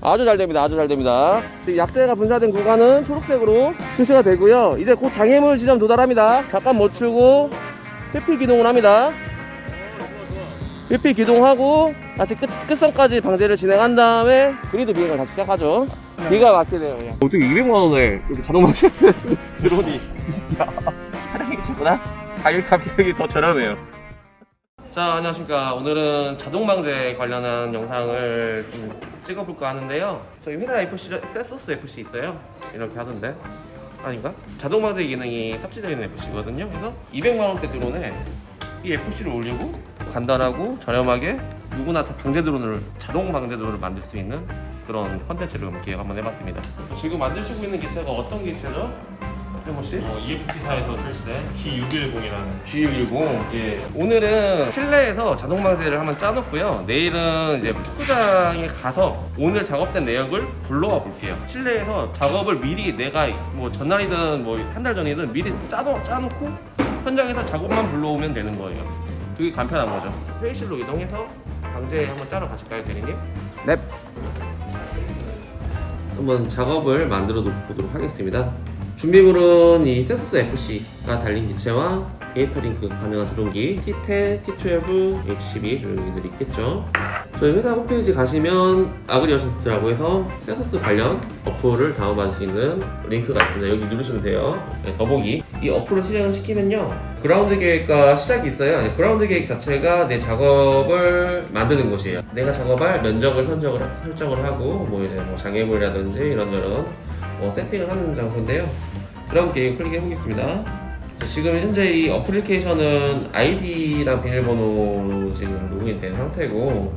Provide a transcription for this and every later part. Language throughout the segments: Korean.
아주 잘 됩니다. 아주 잘 됩니다. 지금 약재가 분사된 구간은 초록색으로 표시가 되고요. 이제 곧 장애물 지점 도달합니다. 잠깐 멈추고 회피 기동을 합니다. 회피 기동하고 다시 끝선까지 방제를 진행한 다음에 그리드 비행을 다시 시작하죠. 기가 막히네요. 어떻게 200만원에 이렇게 자동 방제 드론이 차량이 최고나? 가격이 더 저렴해요. 자, 안녕하십니까. 오늘은 자동 방제 관련한 영상을 좀 찍어볼까 하는데요. 저희 회사 FC, 세소스 FC 있어요. 이렇게 하던데. 아닌가? 자동 방제 기능이 탑재되어 있는 FC거든요. 그래서 200만원대 드론에 이 FC를 올리고 간단하고 저렴하게 누구나 다 방제 드론을, 자동 방제 드론을 만들 수 있는 그런 컨텐츠를 기획 한번 해봤습니다. 지금 만드시고 있는 기체가 어떤 기체죠? 씨? EFT사에서 출시된 G610이라는 G610. 예. 오늘은 실내에서 자동 방제를 한번 짜놓고요. 내일은 이제 축구장에 가서 오늘 작업된 내역을 불러와 볼게요. 실내에서 작업을 미리 내가 뭐 전날이든 뭐 한 달 전이든 미리 짜놓고 현장에서 작업만 불러오면 되는 거예요. 되게 간편한 거죠. 회의실로 이동해서 방제 한번 짜러 가실까요, 대리님? 네. 한번 작업을 만들어 보도록 하겠습니다. 준비물은 이 세소스 FC가 달린 기체와 데이터 링크 가능한 조종기 T10, T12, H12 조종기들이 있겠죠. 저희 회사 홈페이지 가시면 아그리어시스트라고 해서 세소스 관련 어플을 다운받을 수 있는 링크가 있습니다. 여기 누르시면 돼요. 네, 더보기. 이 어플을 실행을 시키면요, 그라운드 계획과 시작이 있어요. 그라운드 계획 자체가 내 작업을 만드는 곳이에요. 내가 작업할 면적을 설정을 하고 뭐 이제 뭐 장애물이라든지 이런저런 세팅을 하는 장소인데요. 그라운드 계획 클릭해 보겠습니다. 지금 현재 이 어플리케이션은 아이디랑 비밀번호로 지금 로그인 된 상태고,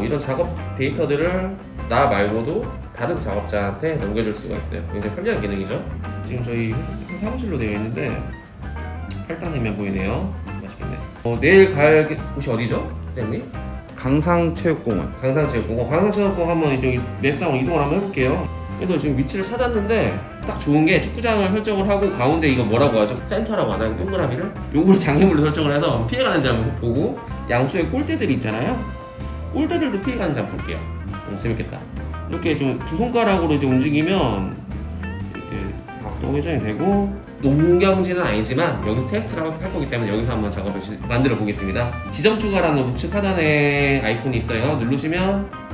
이런 작업 데이터들을 나 말고도 다른 작업자한테 넘겨줄 수가 있어요. 굉장히 편리한 기능이죠. 지금 저희 사무실로 되어 있는데 8단이면 보이네요. 맛있겠네. 내일 갈 곳이 어디죠, 선생님? 강상체육공원. 강상체육공원 한번 이쪽 맵상으로 이동을 한번 해볼게요. 그래서 지금 위치를 찾았는데 딱 좋은 게 축구장을 설정을 하고 가운데 이거 뭐라고 하죠? 센터라고 하나요? 동그라미를? 요걸 장애물로 설정을 해서 피해가는지 한번 보고, 양쪽에 골대들이 있잖아요. 골대들도 피해가는지 한번 볼게요. 재밌겠다. 이렇게 좀 두 손가락으로 이제 움직이면 이렇게 각도 회전이 되고, 농경지는 아니지만 여기서 테스트를 할 거기 때문에 여기서 한번 작업을 만들어 보겠습니다. 지점 추가라는 우측 하단에 아이콘이 있어요. 누르시면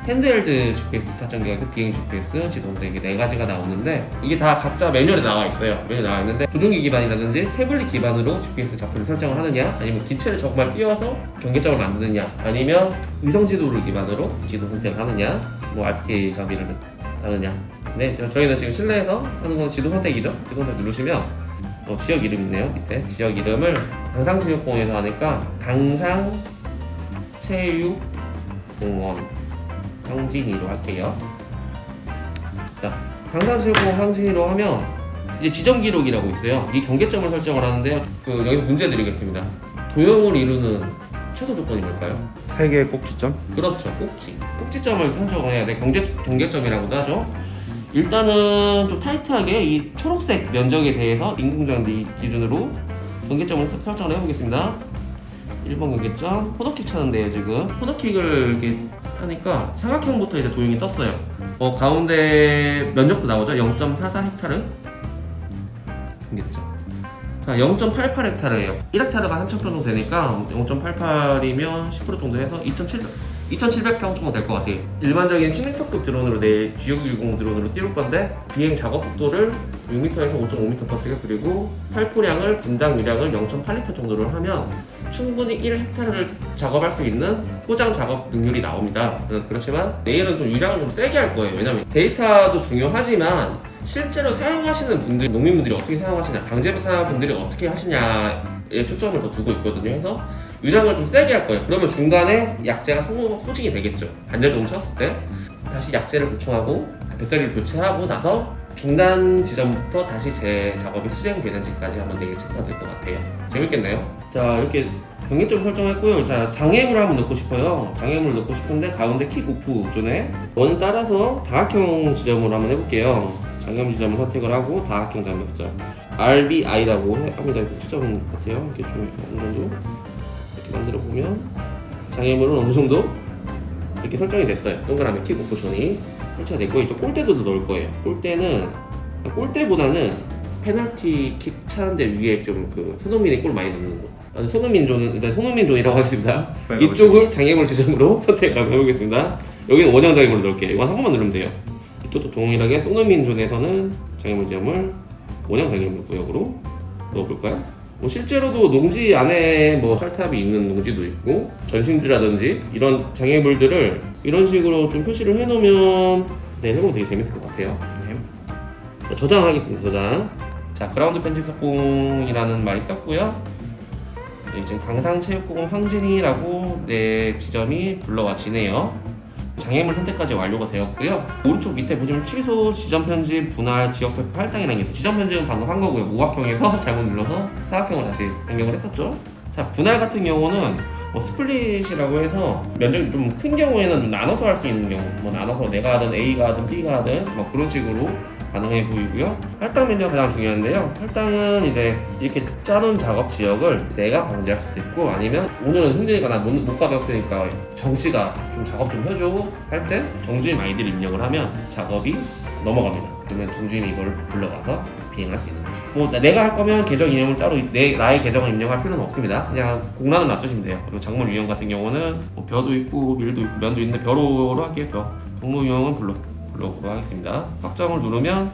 핸드헬드 GPS, 타전기가 비행 GPS, 지도대 이게 4가지가 나오는데, 이게 다 각자 매뉴얼에 나와 있어요. 매뉴얼에 나와 있는데, 조종기 기반이라든지 태블릿 기반으로 GPS 좌표를 설정을 하느냐, 아니면 기체를 정말 띄워서 경계점을 만드느냐, 아니면 위성 지도를 기반으로 지도 선택을 하느냐, 뭐 RTK 장비를 하느냐. 네, 저희는 지금 실내에서 하는 건 지도 선택이죠. 지도 선택 누르시면 지역 이름 있네요. 밑에 지역 이름을 강상체육공원에서 하니까 강상체육공원 황진이로 할게요. 자, 강상체육공원 황진이로 하면 이제 지점 기록이라고 있어요. 이 경계점을 설정을 하는데요. 여기 문제 드리겠습니다. 도형을 이루는 최소 조건이 뭘까요? 3개의 꼭지점? 그렇죠. 꼭지점을 설정을 해야 돼. 경계점이라고도 하죠. 일단은 좀 타이트하게 이 초록색 면적에 대해서 인공장비 기준으로 경계점을 설정을 해보겠습니다. 1번 경계점, 코너킥 찾는데요. 지금 코너킥을 이렇게 하니까 삼각형부터 이제 도형이 떴어요. 가운데 면적도 나오죠. 0.44헥타르 경계점. 자, 0.88헥타르예요. 1헥타르가 3,000평 정도 되니까 0.88이면 10% 정도 해서 2,700평 정도 될 것 같아요. 일반적인 10m급 드론으로 내일 G610 드론으로 띄울 건데, 비행 작업 속도를 6m에서 5.5m/s, 그리고 살포량을 분당 유량을 0.8리터 정도로 하면 충분히 1헥타르를 작업할 수 있는 포장 작업 능률이 나옵니다. 그렇지만 내일은 좀 유량을 좀 세게 할 거예요. 왜냐면 데이터도 중요하지만 실제로 사용하시는 분들, 농민분들이 어떻게 사용하시냐, 방제부 사용분들이 어떻게 하시냐에 초점을 더 두고 있거든요. 그래서 유량을 좀 세게 할 거예요. 그러면 중간에 약재가 소진이 되겠죠. 반절정도 쳤을 때 다시 약재를 보충하고 배터리를 교체하고 나서 중단 지점부터 다시 제 작업이 수행되는지까지 한번 내일 체크가 될 것 같아요. 재밌겠네요. 자, 이렇게 경계점 설정했고요. 자, 장애물을 한번 넣고 싶어요. 장애물을 넣고 싶은데 가운데 킥 오프 존에 원 따라서 다각형 지점으로 한번 해볼게요. 장애물 지점을 선택을 하고 다각형 장애물 RBI라고 합니다. 추점 같아요. 이렇게 좀 어느 정도 이렇게 만들어 보면 장애물은 어느 정도 이렇게 설정이 됐어요. 동그라미 킥 옵션이 설치가 됐고 이쪽 골대도 넣을 거예요. 골대보다는 페널티 킥 차는데 위에 좀 그 손흥민이 골 많이 넣는 곳. 손흥민 존은 일단 손흥민 존이라고 하겠습니다. 네, 이쪽을 장애물 지점으로 선택을 한번 해보겠습니다. 여기는 원형 장애물로 넣을게요. 이건 한 번만 누르면 돼요. 이쪽도 동일하게 손흥민 존에서는 장애물 지점을 원형 장애물 구역으로 넣어볼까요? 뭐 실제로도 농지 안에 뭐 철탑이 있는 농지도 있고 전신지라든지 이런 장애물들을 이런 식으로 좀 표시를 해놓으면 네, 해보면 되게 재밌을 것 같아요. 자, 저장하겠습니다. 저장. 자, 그라운드 편집 석공이라는 말이 떴고요. 네, 지금 강상체육공원 황진이라고 네 지점이 불러와지네요. 장애물 선택까지 완료가 되었고요. 오른쪽 밑에 보시면 취소, 지점 편집, 분할, 지역 발표, 할당이라는 게 있어요. 지점 편집은 방금 한 거고요. 오각형에서 잘못 눌러서 사각형으로 다시 변경을 했었죠. 자, 분할 같은 경우는 뭐 스플릿이라고 해서 면적이 좀 큰 경우에는 좀 나눠서 할 수 있는 경우, 뭐 나눠서 내가 하든 A가 하든 B가 하든 뭐 그런 식으로 가능해 보이고요. 할당 면적 가장 중요한데요. 할당은 이제 이렇게 짜놓은 작업 지역을 내가 방지할 수도 있고 아니면 오늘은 힘드니까 나 못 가봤으니까 정씨가 좀 작업 좀 해줘 할 때 정주임 아이디를 입력을 하면 작업이 넘어갑니다. 그러면 정주임이 이걸 불러와서 비행할 수 있는 거죠. 뭐 내가 할 거면 계정 이름을 따로 나의 계정을 입력할 필요는 없습니다. 그냥 공란을 놔두시면 돼요. 그리고 작물 유형 같은 경우는 뭐 벼도 있고 밀도 있고 면도 있는데 벼로 할게요. 벼. 작물 유형은 블록으로 하겠습니다. 확정을 누르면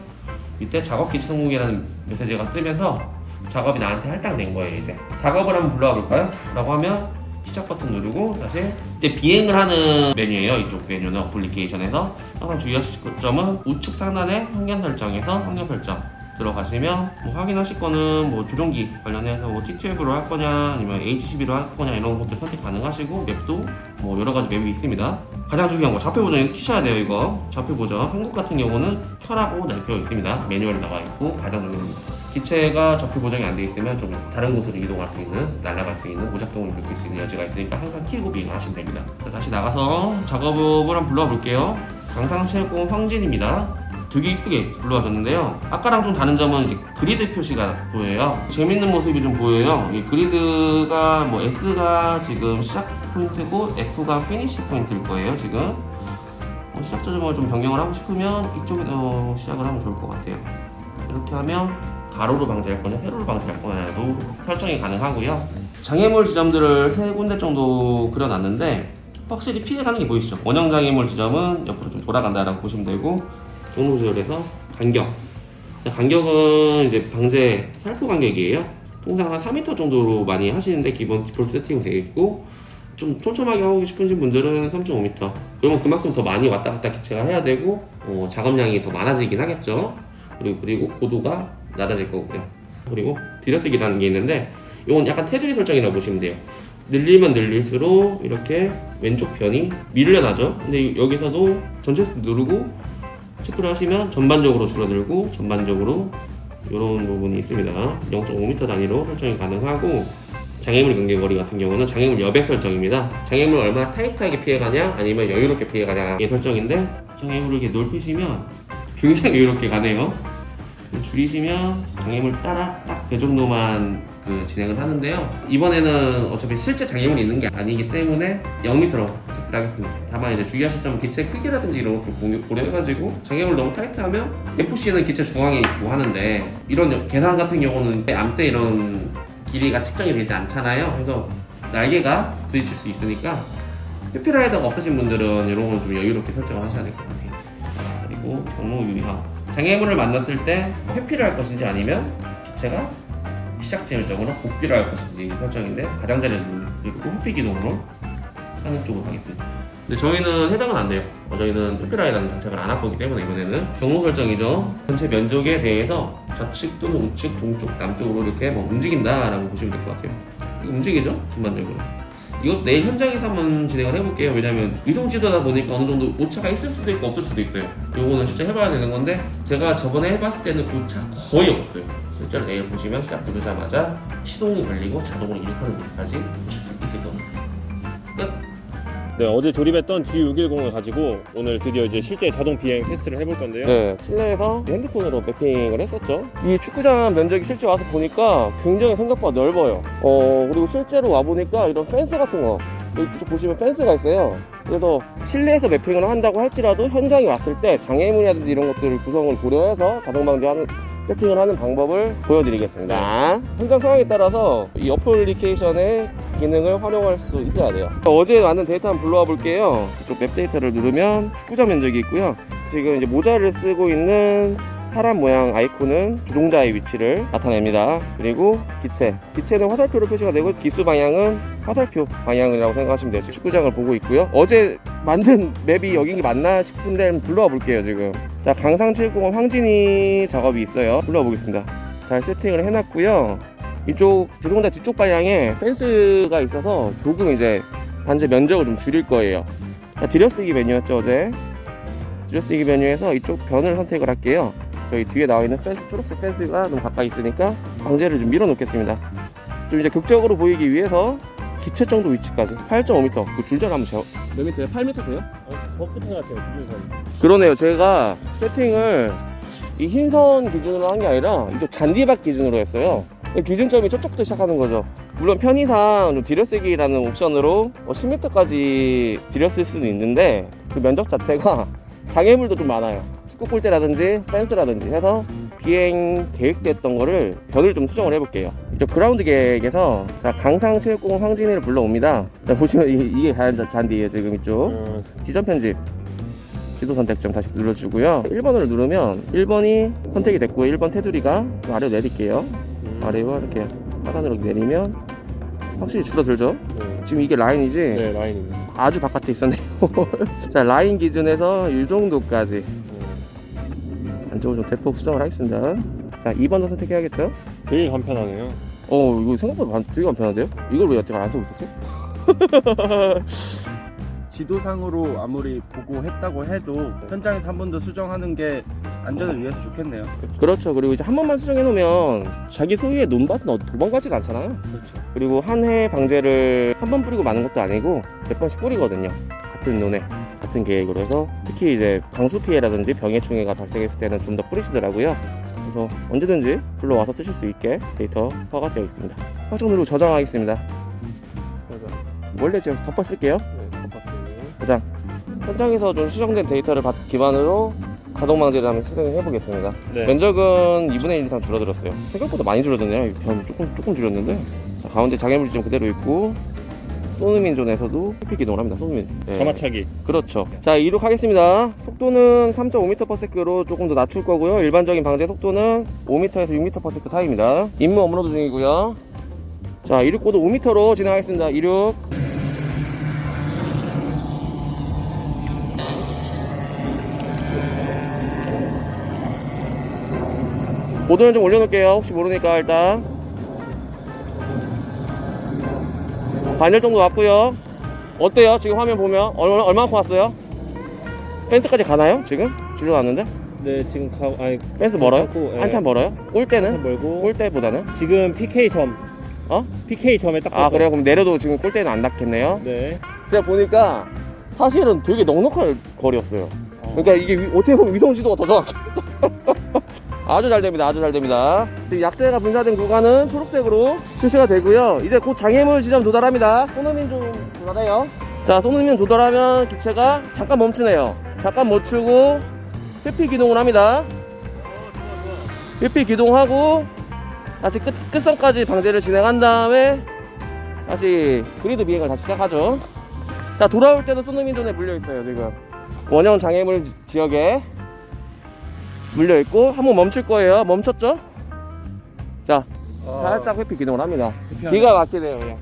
밑에 작업 기치 성공이라는 메시지가 뜨면서 작업이 나한테 할당된 거예요. 이제 작업을 한번 불러와 볼까요? 라고 하면 시작 버튼 누르고 다시 이제 비행을 하는 메뉴예요. 이쪽 메뉴는 어플리케이션에서 항상 주의하실 점은 우측 상단에 환경 설정에서 환경 설정 들어가시면 뭐 확인하실 거는 뭐 조종기 관련해서 뭐 T12로 할 거냐 아니면 H12로 할 거냐 이런 것들 선택 가능하시고 맵도 뭐 여러 가지 맵이 있습니다. 가장 중요한 거 좌표 보정 키셔야 돼요. 이거 좌표 보정 한국 같은 경우는 켜라고 되어 있습니다. 매뉴얼에 나와 있고 가장 중요합니다. 기체가 좌표 보정이 안 돼 있으면 좀 다른 곳으로 이동할 수 있는 날아갈 수 있는 오작동을 일으킬 수 있는 여지가 있으니까 항상 키고 비행하시면 됩니다. 자, 다시 나가서 작업을 한번 불러와 볼게요. 강상체육공원 황진입니다. 되게 이쁘게 불러와졌는데요. 아까랑 좀 다른 점은 이제 그리드 표시가 보여요. 재밌는 모습이 좀 보여요. 이 그리드가 뭐 S가 지금 시작 포인트고 F가 피니시 포인트일 거예요. 지금 시작 지점을 좀 변경을 하고 싶으면 이쪽에서 시작을 하면 좋을 것 같아요. 이렇게 하면 가로로 방지할 거냐 세로로 방지할 거냐도 설정이 가능하고요. 장애물 지점들을 3군데 정도 그려놨는데 확실히 피해가는 게 보이시죠? 원형 장애물 지점은 옆으로 좀 돌아간다라고 보시면 되고 경로 조절에서 간격은 이제 방제 살포 간격이에요. 통상 한 4m 정도로 많이 하시는데 기본 디폴트 세팅이 되어 있고 좀 촘촘하게 하고 싶으신 분들은 3.5m. 그러면 그만큼 더 많이 왔다 갔다 기체가 해야 되고 작업량이 더 많아지긴 하겠죠. 그리고 고도가 낮아질 거고요. 그리고 들여쓰기라는 게 있는데 이건 약간 테두리 설정이라고 보시면 돼요. 늘리면 늘릴수록 이렇게 왼쪽 편이 밀려나죠. 근데 여기서도 전체 누르고 체크를 하시면 전반적으로 줄어들고 전반적으로 이런 부분이 있습니다. 0.5m 단위로 설정이 가능하고 장애물 간격거리 같은 경우는 장애물 여백 설정입니다. 장애물 얼마나 타이트하게 피해가냐 아니면 여유롭게 피해가냐의 설정인데 장애물을 이렇게 넓히시면 굉장히 여유롭게 가네요. 줄이시면 장애물 따라 딱 그 정도만 진행을 하는데요. 이번에는 어차피 실제 장애물이 있는 게 아니기 때문에 0m로 체크를 하겠습니다. 다만 이제 주의하실 점은 기체 크기라든지 이런 것도 고려해가지고 장애물 너무 타이트하면 FC는 기체 중앙에 있고 하는데 이런 계산 같은 경우는 암대 이런 길이가 측정이 되지 않잖아요. 그래서 날개가 부딪힐 수 있으니까 회피라이더가 없으신 분들은 이런 건 좀 여유롭게 설정을 하셔야 될 것 같아요. 그리고 경로 유형 장애물을 만났을 때 회피를 할 것인지 아니면 기체가 시작 지점으로 복귀를 할 것인지 설정인데 가장자리를 누르고 회피 기동으로 하는 쪽으로 가겠습니다. 근데 저희는 해당은 안 돼요. 저희는 회피라이라는 장착을 안 할 거기 때문에 이번에는 경로 설정이죠. 전체 면적에 대해서 좌측 또는 우측, 동쪽, 남쪽으로 이렇게 뭐 움직인다라고 보시면 될 것 같아요. 이거 움직이죠? 전반적으로. 이것도 내일 현장에서 한번 진행을 해볼게요. 왜냐면 위성 지도다 보니까 어느 정도 오차가 있을 수도 있고 없을 수도 있어요. 요거는 진짜 해봐야 되는 건데 제가 저번에 해봤을 때는 오차 거의 없었어요. 실제로 내일 보시면 시작 누르자마자 시동이 걸리고 자동으로 이륙하는 모습까지 있을 겁니다. 끝! 네, 어제 조립했던 G610을 가지고 오늘 드디어 이제 실제 자동 비행 테스트를 해볼 건데요. 네, 실내에서 핸드폰으로 매핑을 했었죠. 이 축구장 면적이 실제 와서 보니까 굉장히 생각보다 넓어요. 그리고 실제로 와 보니까 이런 펜스 같은 거 이쪽 보시면 펜스가 있어요. 그래서 실내에서 매핑을 한다고 할지라도 현장에 왔을 때 장애물이라든지 이런 것들을 구성을 고려해서 자동 방지하는 세팅을 하는 방법을 보여드리겠습니다. 현장 상황에 따라서 이 어플리케이션의 기능을 활용할 수 있어야 돼요. 어제 만든 데이터 한번 불러와 볼게요. 이쪽 맵 데이터를 누르면 축구장 면적이 있고요. 지금 이제 모자를 쓰고 있는 사람 모양 아이콘은 주동자의 위치를 나타냅니다. 그리고 기체는 화살표로 표시가 되고 기수 방향은 화살표 방향이라고 생각하시면 돼요. 지금 축구장을 보고 있고요. 어제 만든 맵이 여기 맞나 싶은데 한번 불러와 볼게요. 지금 자, 강상체육공원 황진이 작업이 있어요. 불러와 보겠습니다. 잘 세팅을 해놨고요. 이쪽 주동자 뒤쪽 방향에 펜스가 있어서 조금 이제 단지 면적을 좀 줄일 거예요. 자, 들여쓰기 메뉴였죠. 어제 들여쓰기 메뉴에서 이쪽 변을 선택을 할게요. 저희 뒤에 나와 있는 펜스, 초록색 펜스가 너무 가까이 있으니까 방제를 좀 밀어 놓겠습니다. 좀 이제 극적으로 보이기 위해서 기체 정도 위치까지 8.5m 그 줄자를 한번 재워. 몇 미터예요? 8m 돼요? 저 끝에 같아요. 기준선. 그러네요. 제가 세팅을 이 흰선 기준으로 한 게 아니라 이쪽 잔디밭 기준으로 했어요. 기준점이 저쪽부터 시작하는 거죠. 물론 편의상 좀 들여쓰기라는 옵션으로 10m까지 들였을 수는 있는데 그 면적 자체가 장애물도 좀 많아요. 축구 골대라든지 펜스라든지 해서 비행 계획됐던 거를 변을 좀 수정을 해볼게요. 이쪽 그라운드 계획에서 자, 강상체육공원 황진이를 불러옵니다. 자, 보시면 이게 잔디예요. 지금 이쪽 지점 편집 지도 선택점 다시 눌러주고요. 1번을 누르면 1번이 선택이 됐고 1번 테두리가 아래로 내릴게요. 아래로 이렇게 하단으로 내리면 확실히 줄어들죠. 지금 이게 라인이지? 네, 라인입니다. 아주 바깥에 있었네요. 자, 라인 기준에서 이 정도까지 안쪽으로 좀 대폭 수정을 하겠습니다. 자, 2번도 선택해야겠죠? 되게 간편하네요. 이거 생각보다 되게 간편한데요? 이걸 왜 제가 안 쓰고 있었지? 지도상으로 아무리 보고 했다고 해도 현장에서 한 번 더 수정하는 게 안전을 위해서 좋겠네요. 그렇죠. 그리고 이제 한 번만 수정해 놓으면 자기 소유의 논밭은 도망가지가 않잖아요. 그렇죠. 그리고 한 해 방제를 한 번 뿌리고 마는 것도 아니고 몇 번씩 뿌리거든요. 같은 논에 같은 계획으로 해서 특히 이제 강수 피해라든지 병해충해가 발생했을 때는 좀 더 뿌리시더라고요. 그래서 언제든지 불러와서 쓰실 수 있게 데이터화가 되어 있습니다. 확정 누르고 저장하겠습니다. 원래 제가 덮어 쓸게요. 네, 컴파스. 자, 현장에서 좀 수정된 데이터를 기반으로 자동 방제를 한번 실행해 보겠습니다. 네. 면적은 2분의 1 이상 줄어들었어요. 생각보다 많이 줄어드네요. 조금 줄였는데. 자, 가운데 장애물이 좀 그대로 있고 소누민 존에서도 회피 기동을 합니다. 소누민. 네. 가마차기. 그렇죠. 자, 이륙하겠습니다. 속도는 3.5m/s로 조금 더 낮출 거고요. 일반적인 방제 속도는 5m에서 6m/s 사이입니다. 임무 업로드 중이고요. 자, 이륙고도 5m로 진행하겠습니다. 이륙. 보도는 좀 올려놓을게요. 혹시 모르니까 일단 반절 정도 왔고요. 어때요? 지금 화면 보면 얼마만큼 왔어요? 펜스까지 가나요? 지금? 줄여놨는데? 네, 지금 펜스 멀어요? 네. 한참 멀어요? 골대는? 멀고 골대보다는? 지금 PK 점. PK 점에 딱. 아, 그래요? 그럼 내려도 지금 골대는 안 닿겠네요. 네. 제가 보니까 사실은 되게 넉넉한 거리였어요. 그러니까 이게 어떻게 보면 위성지도가 더 정확해. 아주 잘 됩니다. 아주 잘 됩니다. 약재가 분사된 구간은 초록색으로 표시가 되고요. 이제 곧 장애물 지점 도달합니다. 소누민 좀 도달해요. 자, 소누민 도달하면 기체가 잠깐 멈추네요. 잠깐 멈추고 회피 기동을 합니다. 회피 기동하고 다시 끝선까지 방제를 진행한 다음에 다시 그리드 비행을 다시 시작하죠. 자, 돌아올 때도 소누민 존에 물려있어요. 지금 원형 장애물 지역에 물려있고 한번 멈출 거예요. 멈췄죠? 자, 살짝 회피 기동을 합니다. 기가 막히네요. 그냥.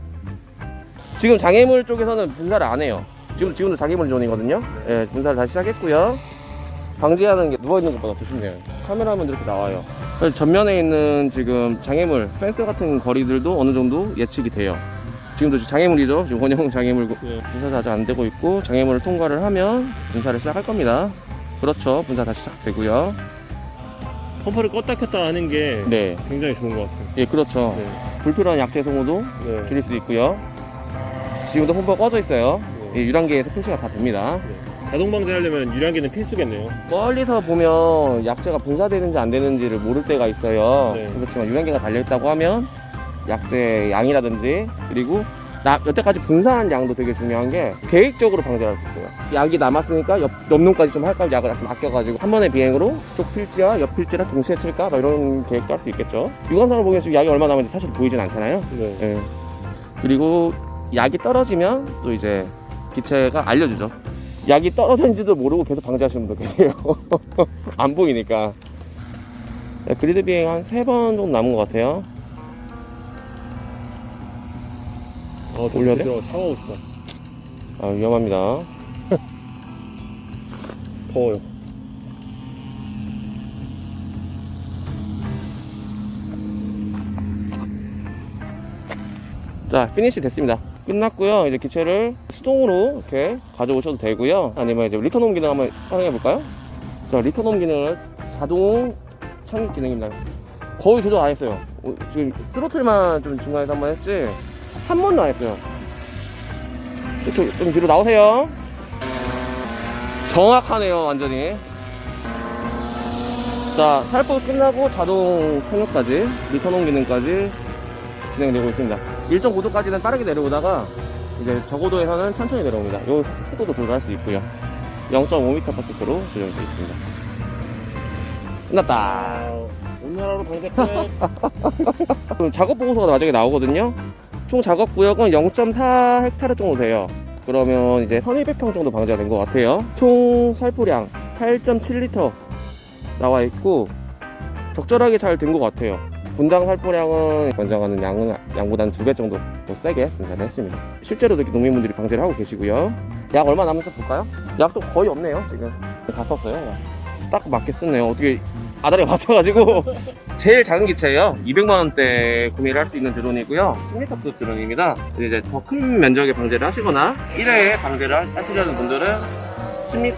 지금 장애물 쪽에서는 분사를 안 해요. 지금도 장애물 존이거든요. 예, 분사를 다시 시작했고요. 방지하는 게 누워있는 것보다 더 쉽네요. 카메라면 이렇게 나와요. 전면에 있는 지금 장애물, 펜스 같은 거리들도 어느 정도 예측이 돼요. 지금도 장애물이죠. 지금 원형 장애물 분사가 아직 안 되고 있고 장애물을 통과를 하면 분사를 시작할 겁니다. 그렇죠. 분사 다시 시작되고요. 펌프를 껐다 켰다 하는 게 네, 굉장히 좋은 것 같아요. 예, 그렇죠. 네. 불필요한 약재 소모도 네. 줄일 수 있고요. 지금도 펌프가 꺼져 있어요. 네. 예, 유랑기에서 표시가 다 됩니다. 자동 방제하려면 유량기는 필수겠네요. 멀리서 보면 약재가 분사되는지 안 되는지를 모를 때가 있어요. 네. 그렇지만 유랑기가 달려있다고 하면 약재 양이라든지 그리고 여태까지 분산한 양도 되게 중요한 게 계획적으로 방제할 수 있어요. 약이 남았으니까 옆 놈까지 좀 할까 약을 좀 아껴가지고 한 번의 비행으로 쪽 필지와 옆 필지랑 동시에 칠까 막 이런 계획도 할 수 있겠죠. 유관상으로 보기엔 지금 약이 얼마 남았는지 사실 보이진 않잖아요. 네. 예. 그리고 약이 떨어지면 또 이제 기체가 알려주죠. 약이 떨어졌는지도 모르고 계속 방제하시는 분도 계세요. 안 보이니까. 그리드 비행 한 3번 정도 남은 것 같아요. 올려야 돼? 샤워하고 싶다. 아, 위험합니다. 더워요. 자, 피니시 됐습니다. 끝났고요. 이제 기체를 수동으로 이렇게 가져오셔도 되고요. 아니면 이제 리턴 홈 기능 한번 활용해 볼까요? 자, 리턴 홈 기능은 자동 착륙 기능입니다. 거의 조절 안 했어요. 지금 스로틀만 좀 중간에서 한번 했지 한 번도 안 했어요. 좀 뒤로 나오세요. 정확하네요, 완전히. 자, 살포 끝나고 자동 착륙까지, 리턴 홈 기능까지 진행되고 있습니다. 일정 고도까지는 빠르게 내려오다가 이제 저고도에서는 천천히 내려옵니다. 요 속도도 조절할 수 있고요. 0.5m/s로 조절되어 있습니다. 끝났다. 오늘 하루 방제 끝. 작업 보고서가 나중에 나오거든요. 총 작업 구역은 0.4헥타르 정도 돼요. 그러면 이제 1200평 정도 방제가 된 것 같아요. 총 살포량 8.7리터 나와 있고 적절하게 잘 된 것 같아요. 분당 살포량은 권장하는 양보다 2배 정도 더 세게 분산을 했습니다. 실제로도 이렇게 농민분들이 방제를 하고 계시고요. 약 얼마 남은지 볼까요? 약도 거의 없네요. 지금 다 썼어요. 딱 맞게 썼네요. 어떻게 아다리에 맞춰가지고 제일 작은 기체예요. 200만원대 구매를 할 수 있는 드론이고요. 10m급 드론입니다. 이제 더 큰 면적의 방제를 하시거나 1회에 방제를 하시려는 분들은 10m,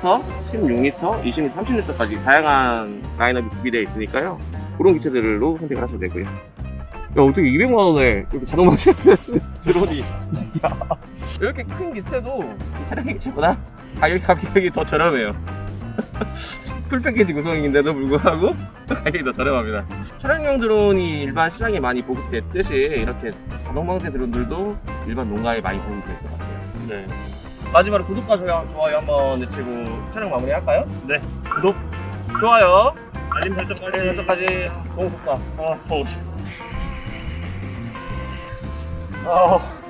16m, 20m, 30m까지 다양한 라인업이 구비되어 있으니까요. 그런 기체들로 선택을 하셔도 되고요. 야, 어떻게 200만원에 이렇게 자동 방제하는 드론이. 야, 이렇게 큰 기체도 차량 기체보다 가격이 더 저렴해요. 풀패키지 구성인데도 불구하고 가격이 더 저렴합니다. 차량용 드론이 일반 시장에 많이 보급됐듯이 이렇게 자동 방제 드론들도 일반 농가에 많이 도움이 될 것 같아요. 네. 마지막으로 구독과 좋아요 한번 외치고 촬영 마무리할까요? 네. 구독, 좋아요, 알림 설정까지. 너무 좋다. 더워. 아.